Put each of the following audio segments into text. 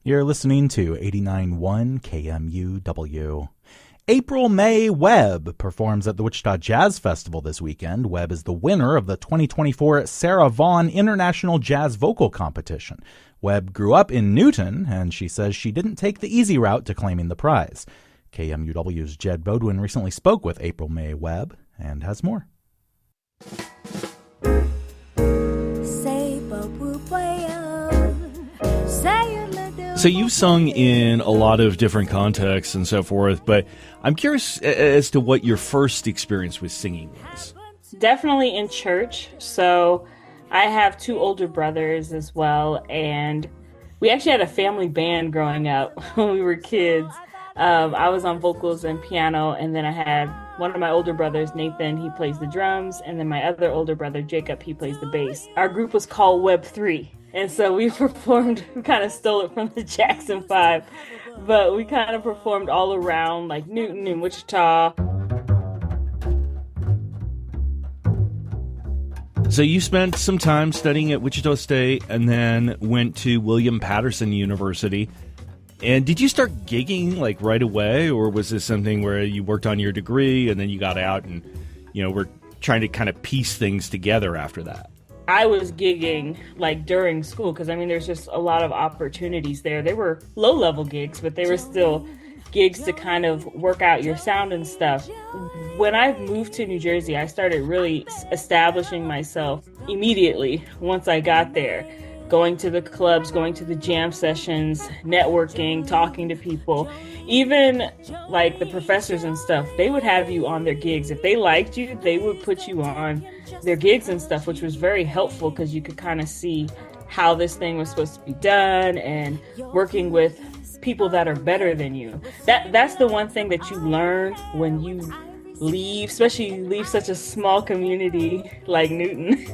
You're listening to 89.1 KMUW. April May Webb performs at the Wichita Jazz Festival this weekend. Webb is the winner of the 2024 Sarah Vaughan International Jazz Vocal Competition. Webb grew up in Newton, and she says she didn't take the easy route to claiming the prize. KMUW's Jed Bodwin recently spoke with April May Webb and has more. So you've sung in a lot of different contexts and so forth, but I'm curious as to what your first experience with singing was. Definitely in church. So I have two older brothers as well, and we actually had a family band growing up when we were kids. I was on vocals and piano, and then I had one of my older brothers, Nathan, he plays the drums, and then my other older brother, Jacob, he plays the bass. Our group was called Webb 3. And so we performed, we kind of stole it from the Jackson 5, but we kind of performed all around like Newton and Wichita. So you spent some time studying at Wichita State and then went to William Patterson University. And did you start gigging like right away, or was this something where you worked on your degree and then you got out and, were trying to kind of piece things together after that? I was gigging like during school because there's just a lot of opportunities there. They were low-level gigs, but they were still gigs to kind of work out your sound and stuff. When I moved to New Jersey, I started really establishing myself immediately once I got there. Going to the clubs, going to the jam sessions, networking, talking to people. Even like the professors and stuff, they would have you on their gigs. If they liked you, they would put you on their gigs and stuff, which was very helpful because you could kind of see how this thing was supposed to be done and working with people that are better than you. That's the one thing that you learn when you leave, especially you leave such a small community like Newton.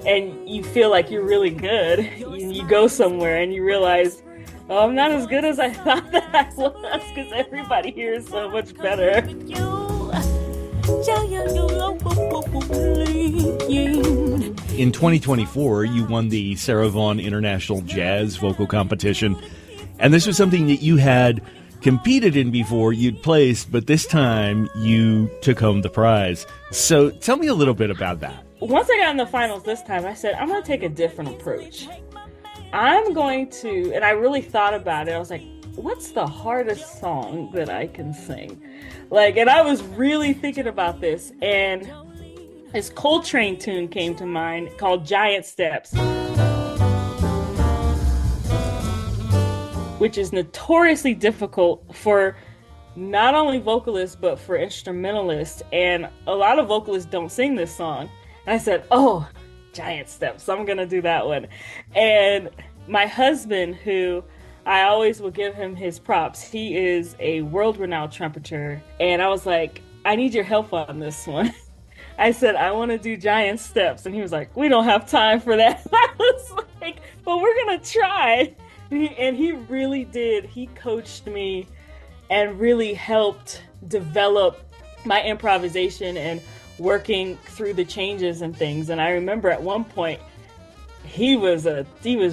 And you feel like you're really good. You go somewhere and you realize, oh, I'm not as good as I thought that I was because everybody here is so much better. In 2024, you won the Sarah Vaughan International Jazz Vocal Competition. And this was something that you had competed in before, you'd placed, but this time you took home the prize. So tell me a little bit about that. Once I got in the finals this time, I said, I'm going to take a different approach. I'm going to, and I really thought about it. I was like, what's the hardest song that I can sing? And I was really thinking about this. And this Coltrane tune came to mind called Giant Steps, which is notoriously difficult for not only vocalists, but for instrumentalists. And a lot of vocalists don't sing this song. And I said, oh, Giant Steps, I'm going to do that one. And my husband, who I always will give him his props, he is a world-renowned trumpeter. And I was like, I need your help on this one. I said, I want to do Giant Steps. And he was like, we don't have time for that. I was like, but we're going to try. And he really did. He coached me and really helped develop my improvisation and working through the changes and things. And I remember at one point he was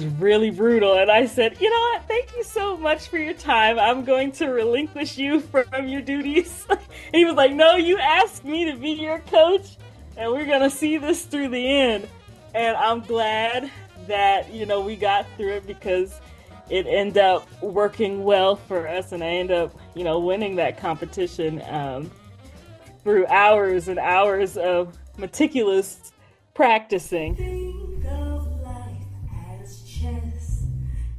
really brutal, and I said, you know what, thank you so much for your time. I'm going to relinquish you from your duties. And he was like, no, you asked me to be your coach and we're gonna see this through the end. And I'm glad that we got through it because it ended up working well for us, and I ended up winning that competition through hours and hours of meticulous practicing. Think of life as chess,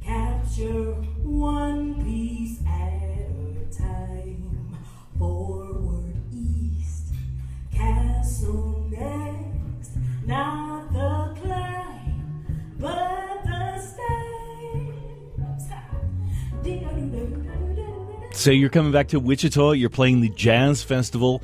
capture one piece at a time. Forward, east, castle next, not the climb, but the steps. So you're coming back to Wichita, you're playing the Jazz Festival.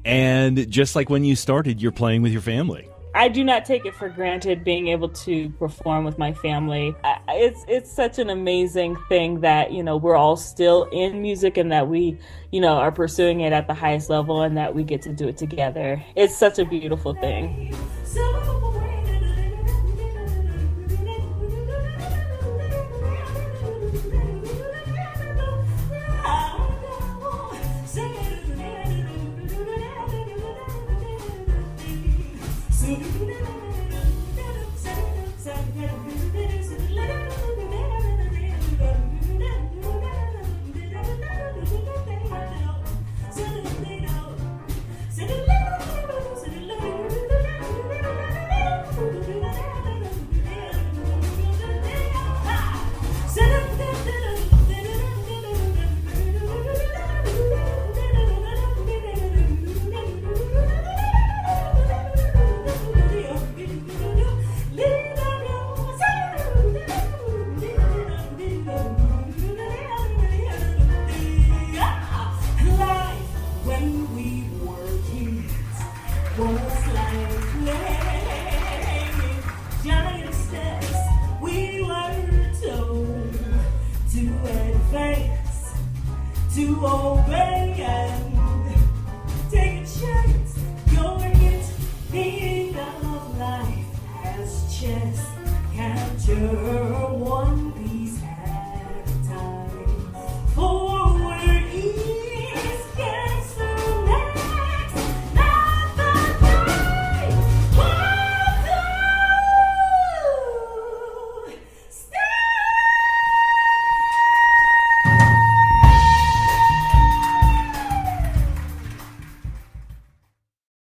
And just like when you started, you're playing with your family. I do not take it for granted being able to perform with my family. It's such an amazing thing that, we're all still in music and that we, are pursuing it at the highest level and that we get to do it together. It's such a beautiful thing. to obey and take a chance. Going it, thinking of life as chess. Capture one piece